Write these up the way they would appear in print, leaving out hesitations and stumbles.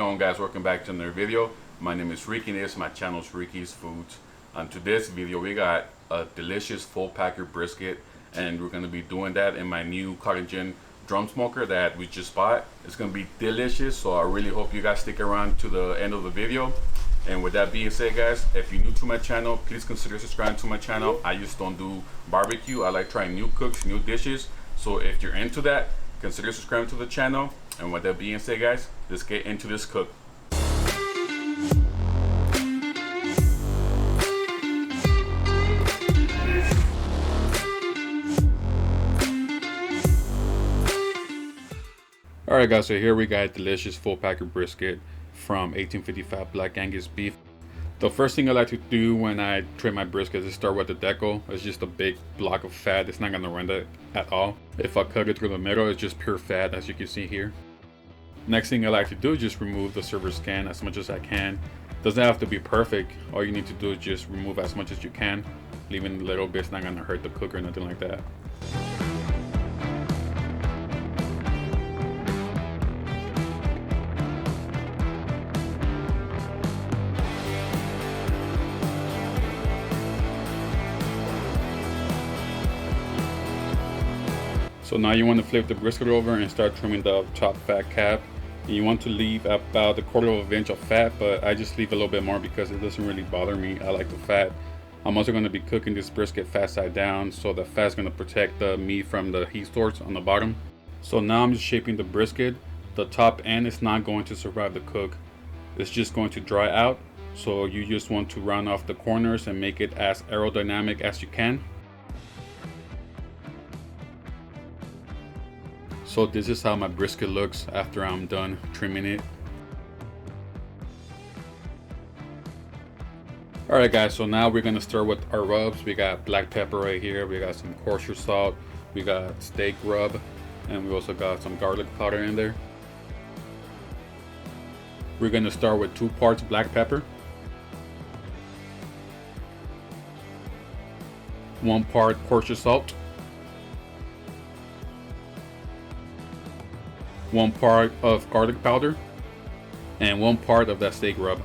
going, guys? Welcome back to another video. My name is Ricky and this is my channel's Rickysfoods. On today's video we got a delicious full packer brisket, and we're going to be doing that in my new Cottongin drum smoker that we just bought. It's going to be delicious, so I really hope you guys stick around to the end of the video. And with that being said, guys, if you're new to my channel, please consider subscribing to my channel. I just don't do barbecue. I like trying new cooks, new dishes. So if you're into that, consider subscribing to the channel. And with that being said, guys, let's get into this cook. Alright guys, so here we got delicious full packer brisket from 1855 Black Angus beef. The first thing I like to do when I trim my brisket is start with the decal. It's just a big block of fat. It's not going to rend it at all. If I cut it through the middle, it's just pure fat, as you can see here. Next thing I like to do is just remove the server skin as much as I can. Doesn't have to be perfect. All you need to do is just remove as much as you can. Leaving a little bit's not going to hurt the cook or nothing like that. So now you want to flip the brisket over and start trimming the top fat cap. And you want to leave about a quarter of an inch of fat, but I just leave a little bit more because it doesn't really bother me. I like the fat. I'm also going to be cooking this brisket fat side down, so the fat's going to protect the meat from the heat source on the bottom. So now I'm just shaping the brisket. The top end is not going to survive the cook. It's just going to dry out. So you just want to round off the corners and make it as aerodynamic as you can. So this is how my brisket looks after I'm done trimming it. Alright guys, so now we're gonna start with our rubs. We got black pepper right here, we got some kosher salt, we got steak rub, and we also got some garlic powder in there. We're gonna start with 2 parts black pepper, 1 part kosher salt, 1 part of garlic powder, and 1 part of that steak rub.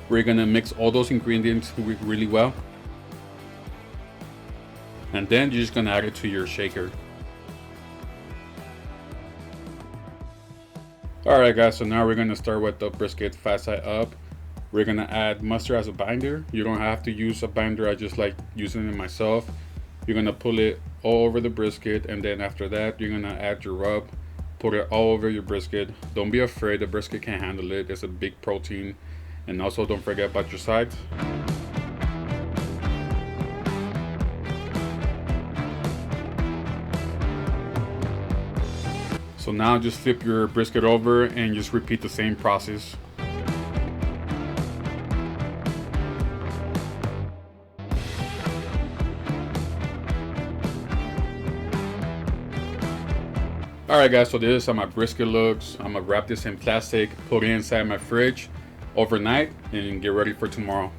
We're gonna mix all those ingredients really well, and then you're just gonna add it to your shaker. Alright guys, so now we're gonna start with the brisket fat side up. We're gonna add mustard as a binder. You don't have to use a binder, I just like using it myself. You're gonna pull it all over the brisket, and then after that you're gonna add your rub. Put it all over your brisket. Don't be afraid, the brisket can handle it. It's a big protein. And also don't forget about your sides. So now just flip your brisket over and just repeat the same process. Alright guys, so this is how my brisket looks. I'm gonna wrap this in plastic, put it inside my fridge overnight, and get ready for tomorrow.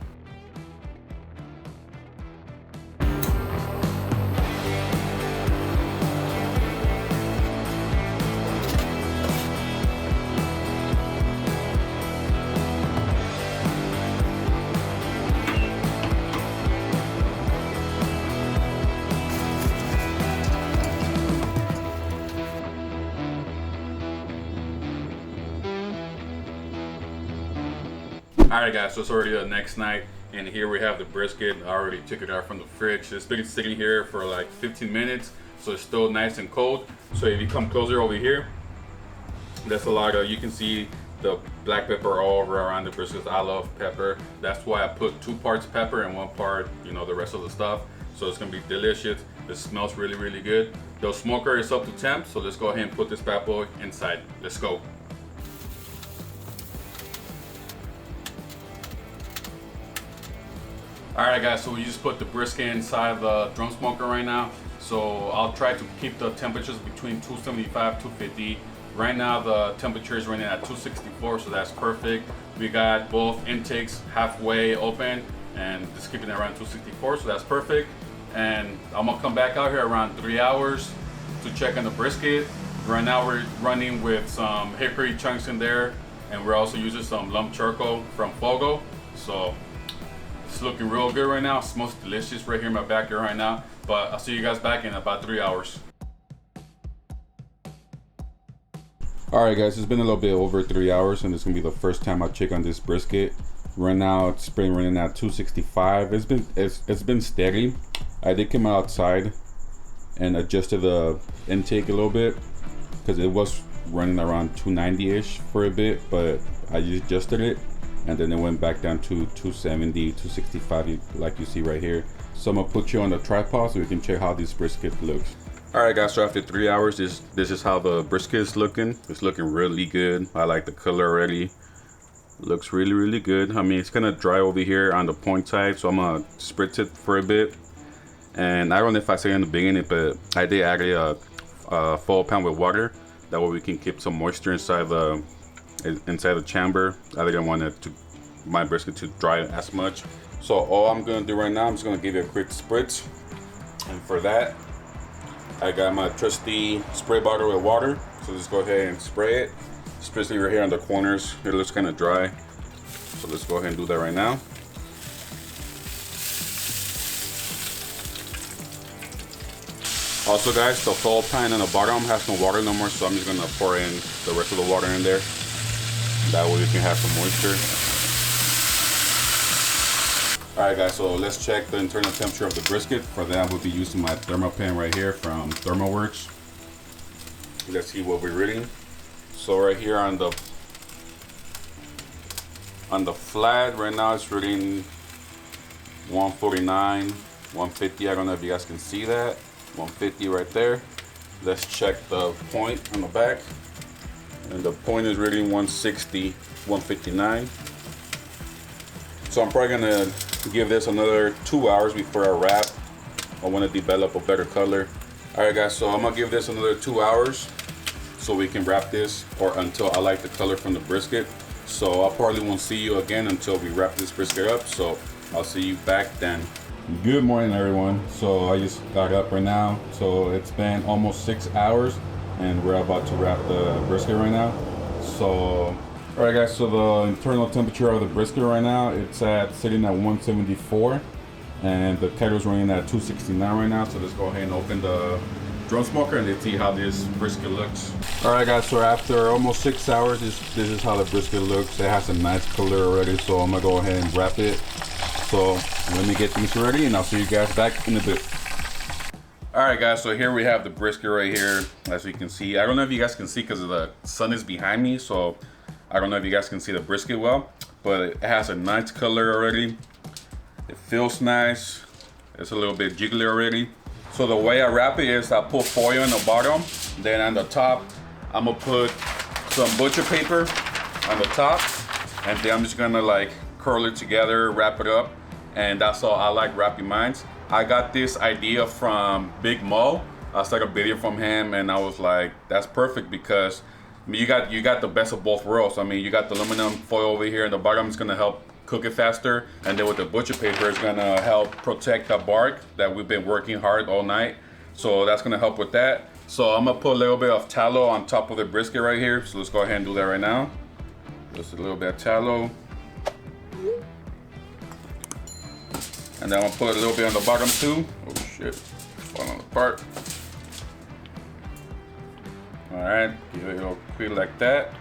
Alright guys, so it's already the next night, and here we have the brisket. I already took it out from the fridge. It's been sitting here for like 15 minutes, so it's still nice and cold. So if you come closer over here, that's a lot of, you can see the black pepper all over around the brisket. I love pepper. That's why I put 2 parts pepper and 1 part, you know, the rest of the stuff. So it's gonna be delicious. It smells really, really good. The smoker is up to temp, so let's go ahead and put this bad boy inside. Let's go. Alright guys, so we just put the brisket inside the drum smoker right now. So I'll try to keep the temperatures between 275, 250. Right now the temperature is running at 264, so that's perfect. We got both intakes halfway open and just keeping it around 264, so that's perfect. And I'm gonna come back out here around 3 hours to check on the brisket. Right now we're running with some hickory chunks in there, and we're also using some lump charcoal from Fogo. So it's looking real good right now. It smells delicious right here in my backyard right now. But I'll see you guys back in about 3 hours. Alright guys, it's been a little bit over 3 hours, and it's gonna be the first time I check on this brisket. Right now it's been running at 265. It's been steady. I did come outside and adjusted the intake a little bit because it was running around 290-ish for a bit, but I just adjusted it and then it went back down to 270, 265 like you see right here. So I'm gonna put you on the tripod so we can check how this brisket looks. Alright guys, so after 3 hours, this is how the brisket is looking. It's looking really good. I like the color already. Looks really good. I mean, it's gonna dry over here on the point side, so I'm gonna spritz it for a bit. And I don't know if I said in the beginning, but I did add a full pound with water. That way we can keep some moisture inside the chamber. I didn't want my brisket to dry as much. So all I'm gonna do right now, I'm just gonna give you a quick spritz. And for that, I got my trusty spray bottle with water. So let's go ahead and spray it, especially right here on the corners. It looks kind of dry. So let's go ahead and do that right now. Also guys, the full pan on the bottom has no water no more, so I'm just gonna pour in the rest of the water in there. That way we can have some moisture. Alright guys, so let's check the internal temperature of the brisket. For that, we'll be using my thermal pan right here from ThermoWorks. Let's see what we're reading. So right here on the flat, right now it's reading 149, 150. I don't know if you guys can see that. 150 right there. Let's check the point on the back. And the point is reading 160, 159. So I'm probably gonna give this another 2 hours before I wrap. I want to develop a better color. Alright guys, so I'm gonna give this another 2 hours so we can wrap this, or until I like the color from the brisket. So I probably won't see you again until we wrap this brisket up. So I'll see you back then. Good morning everyone. So I just got up right now. So it's been almost 6 hours and we're about to wrap the brisket right now. So alright guys, so the internal temperature of the brisket right now, it's sitting at 174 and the kettle's running at 269 right now. So let's go ahead and open the drum smoker and let's see how this brisket looks. Alright guys, so after almost 6 hours, this is how the brisket looks. It has a nice color already, so I'm gonna go ahead and wrap it. So let me get things ready and I'll see you guys back in a bit. Alright guys, so here we have the brisket right here. As you can see, I don't know if you guys can see because the sun is behind me, so I don't know if you guys can see the brisket well, but it has a nice color already. It feels nice. It's a little bit jiggly already. So the way I wrap it is I put foil on the bottom, then on the top I'm gonna put some butcher paper on the top, and then I'm just gonna like curl it together, wrap it up, and that's all I like wrapping mine. I got this idea from Big Mo. I saw a video from him and I was like, that's perfect because I mean, you got the best of both worlds. I mean, you got the aluminum foil over here in the bottom. It's gonna help cook it faster, and then with the butcher paper, it's gonna help protect the bark that we've been working hard all night. So that's gonna help with that. So I'm gonna put a little bit of tallow on top of the brisket right here. So let's go ahead and do that right now. Just a little bit of tallow. And then I'm gonna put a little bit on the bottom too. Oh shit, it's falling apart. All right, give it a little quick like that.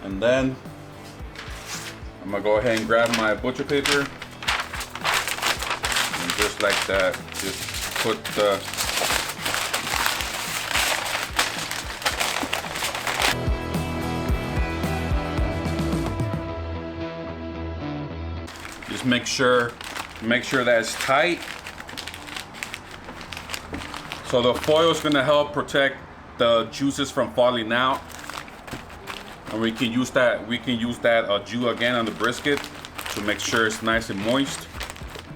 And then I'm gonna go ahead and grab my butcher paper. And just like that, just put the just make sure that it's tight. So the foil is gonna help protect the juices from falling out. And we can use that jus again on the brisket to make sure it's nice and moist.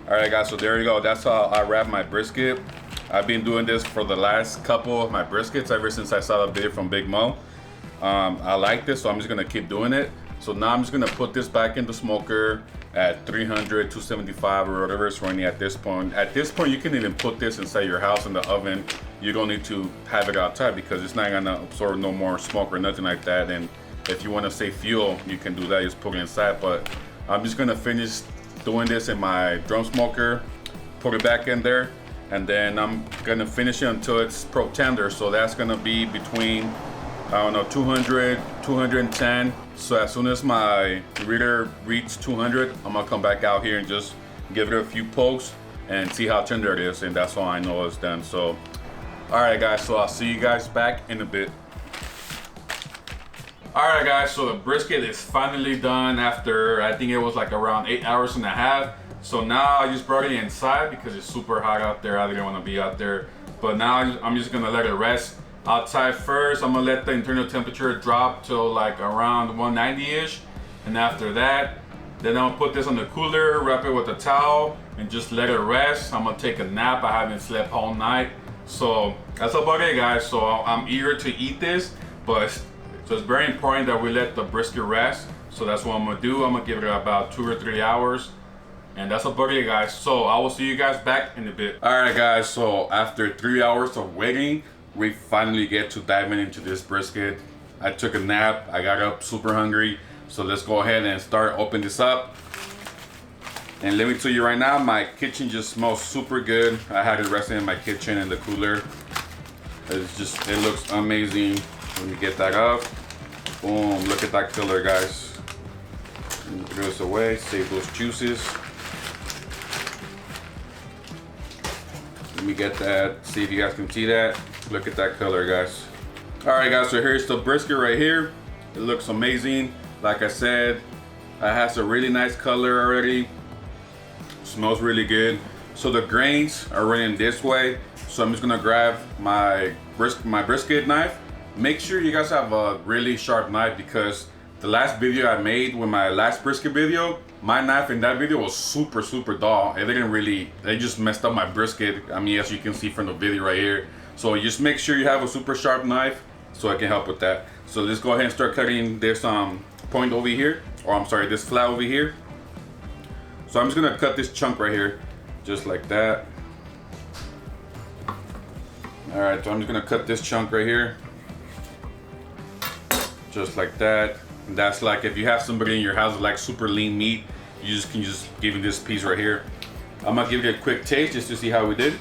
All right guys, so there you go. That's how I wrap my brisket. I've been doing this for the last couple of my briskets ever since I saw the video from Big Mo. I like this, so I'm just gonna keep doing it. So now I'm just gonna put this back in the smoker at 300, 275 or whatever it's running at this point. At this point, you can even put this inside your house in the oven. You don't need to have it outside because it's not gonna absorb no more smoke or nothing like that. And if you wanna save fuel, you can do that, just put it inside. But I'm just gonna finish doing this in my drum smoker, put it back in there, and then I'm gonna finish it until it's pro tender. So that's gonna be between, I don't know, 200, 210. So as soon as my reader reads 200, I'm gonna come back out here and just give it a few pokes and see how tender it is, and that's all I know it's done. So, all right guys, so I'll see you guys back in a bit. All right guys, so the brisket is finally done after, I think it was like around 8 hours and a half. So now I just brought it inside because it's super hot out there. I didn't want to be out there, but now I'm just gonna let it rest outside first. I'm gonna let the internal temperature drop till like around 190-ish, and after that, then I'll put this on the cooler, wrap it with a towel, and just let it rest. I'm gonna take a nap. I haven't slept all night, so that's about it, guys. So I'm eager to eat this, but so it's very important that we let the brisket rest. So that's what I'm gonna do. I'm gonna give it about 2 or 3 hours. And that's about it, guys. So I will see you guys back in a bit. All right, guys. So after 3 hours of waiting, we finally get to diving into this brisket. I took a nap. I got up super hungry. So let's go ahead and start opening this up. And let me tell you right now, my kitchen just smells super good. I had it resting in my kitchen in the cooler. It looks amazing. Let me get that up. Boom, look at that color, guys. Throw this away, save those juices. Let me get that, see if you guys can see that. Look at that color, guys. All right, guys, so here's the brisket right here. It looks amazing. Like I said, it has a really nice color already. Smells really good. So the grains are running this way. So I'm just gonna grab my brisket knife. Make sure you guys have a really sharp knife because the last video I made with my last brisket video, my knife in that video was super dull. It just messed up my brisket. I mean, as you can see from the video right here. So just make sure you have a super sharp knife so I can help with that. So let's go ahead and start cutting this point over here, or I'm sorry, this flat over here. So I'm just gonna cut this chunk right here, just like that. All right, so I'm just gonna cut this chunk right here, just like that. And that's like if you have somebody in your house with like super lean meat, you can just give you this piece right here. I'm gonna give it a quick taste just to see how we did,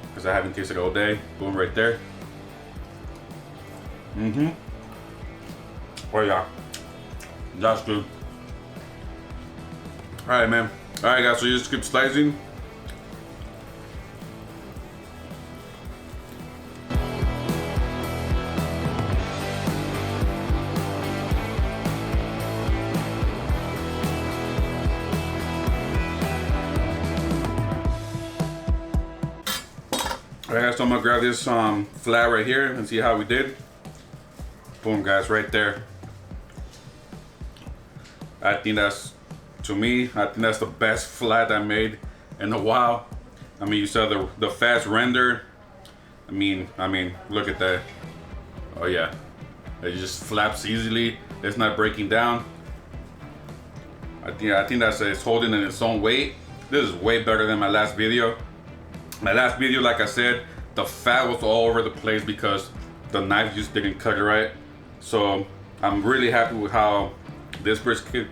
because I haven't tasted it all day. Boom, right there. Oh yeah, that's good. All right, man. All right, guys, so you just keep slicing. Alright guys, so I'm gonna grab this flat right here and see how we did. Boom, guys, right there. I think that's, to me, I think that's the best flat I made in a while. I mean, you saw the fast render. I mean, look at that. Oh yeah, it just flaps easily. It's not breaking down. I think it's holding in its own weight. This is way better than my last video. My last video, like I said, the fat was all over the place because the knife just didn't cut it right. So I'm really happy with how this brisket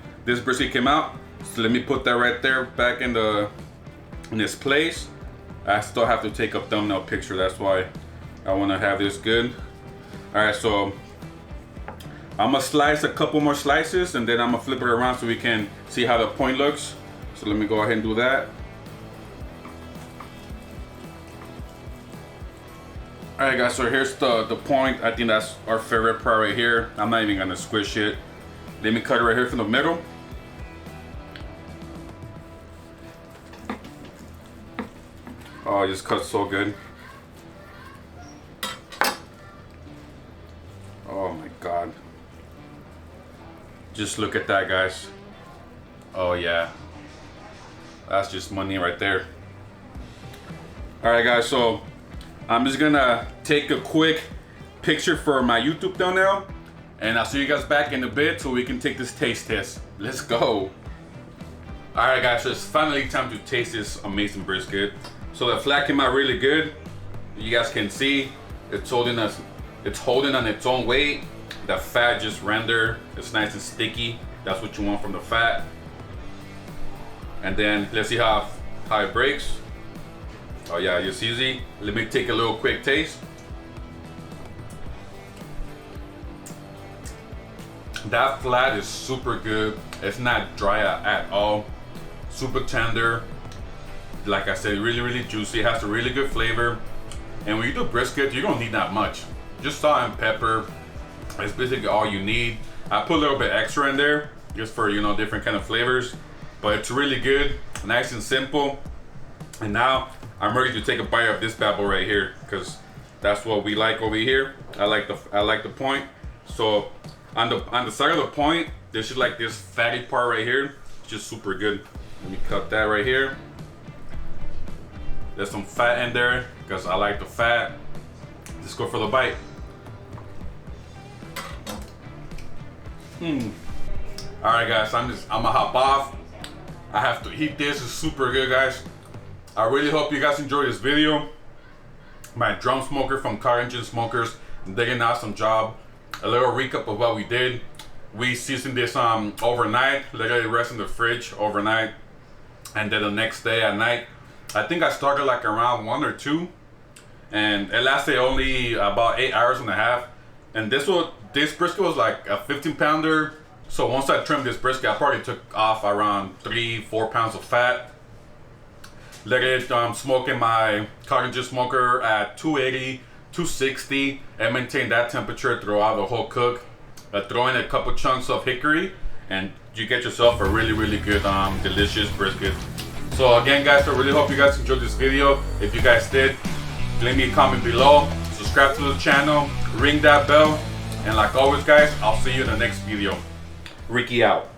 came out. So let me put that right there back in its place. I still have to take a thumbnail picture. That's why I want to have this good. All right, so I'm gonna slice a couple more slices and then I'm gonna flip it around so we can see how the point looks. So let me go ahead and do that. All right, guys, so here's the point. I think that's our favorite part right here. I'm not even gonna squish it. Let me cut it right here from the middle. Oh, it just cuts so good. Oh my God. Just look at that, guys. Oh yeah. That's just money right there. All right, guys, so I'm just gonna take a quick picture for my YouTube thumbnail. And I'll see you guys back in a bit so we can take this taste test. Let's go. Alright guys, so it's finally time to taste this amazing brisket. So the flat came out really good. You guys can see it's holding on its own weight. The fat just render. It's nice and sticky. That's what you want from the fat. And then let's see how it breaks. Oh yeah, it's easy. Let me take a little quick taste. That flat is super good. It's not dry at all. Super tender. Like I said, really juicy. It has a really good flavor. And when you do brisket, you don't need that much. Just salt and pepper. It's basically all you need. I put a little bit extra in there just for, you know, different kind of flavors. But it's really good, nice and simple. And now I'm ready to take a bite of this bad boy right here, because that's what we like over here. I like the point. So on the side of the point, there's just like this fatty part right here. It's just super good. Let me cut that right here. There's some fat in there because I like the fat. Let's go for the bite. All right, guys. I'm gonna hop off. I have to eat this. It's super good, guys. I really hope you guys enjoyed this video. My drum smoker from Cottongin Smokers, they did an awesome job. A little recap of what we did. We seasoned this overnight, let it rest in the fridge overnight, and then the next day at night, I think I started like around 1 or 2, and it lasted only about 8 hours and a half. And this brisket was like a 15-pounder. So once I trimmed this brisket, I probably took off around 3-4 pounds of fat. Let it smoke in my Cottongin smoker at 280, 260, and maintain that temperature throughout the whole cook. Throw in a couple chunks of hickory, and you get yourself a really good, delicious brisket. So again, guys, I really hope you guys enjoyed this video. If you guys did, leave me a comment below. Subscribe to the channel, ring that bell, and like always, guys, I'll see you in the next video. Ricky out.